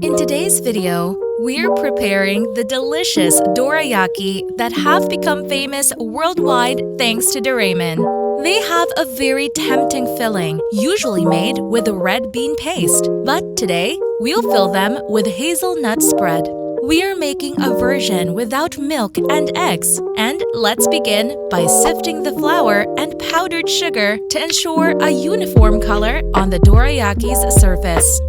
In today's video, we're preparing the delicious dorayaki that have become famous worldwide thanks to Doraemon. They have a very tempting filling, usually made with red bean paste, but today we'll fill them with hazelnut spread. We are making a version without milk and eggs, and let's begin by sifting the flour and powdered sugar to ensure a uniform color on the dorayaki's surface.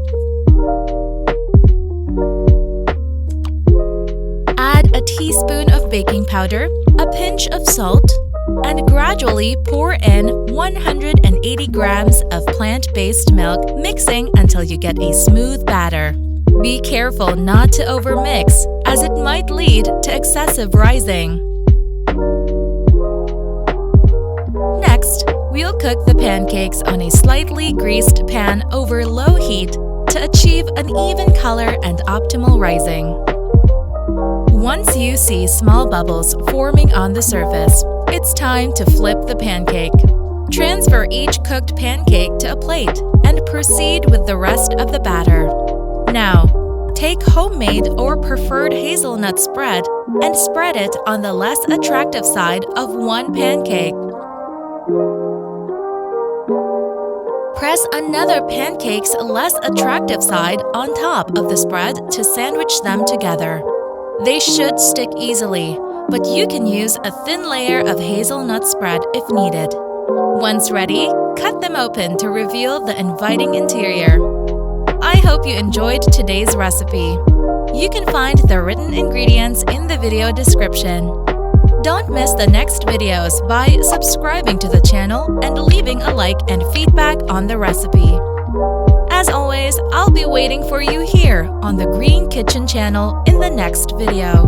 Add a teaspoon of baking powder, a pinch of salt, and gradually pour in 180 grams of plant-based milk, mixing until you get a smooth batter. Be careful not to overmix, as it might lead to excessive rising. Next, we'll cook the pancakes on a slightly greased pan over low heat to achieve an even color and optimal rising. Once you see small bubbles forming on the surface, it's time to flip the pancake. Transfer each cooked pancake to a plate and proceed with the rest of the batter. Now, take homemade or preferred hazelnut spread and spread it on the less attractive side of one pancake. Press another pancake's less attractive side on top of the spread to sandwich them together. They should stick easily, but you can use a thin layer of hazelnut spread if needed. Once ready, cut them open to reveal the inviting interior. I hope you enjoyed today's recipe. You can find the written ingredients in the video description. Don't miss the next videos by subscribing to the channel and leaving a like and feedback on the recipe. As always, I'll be waiting for you here on the Green Kitchen channel in the next video.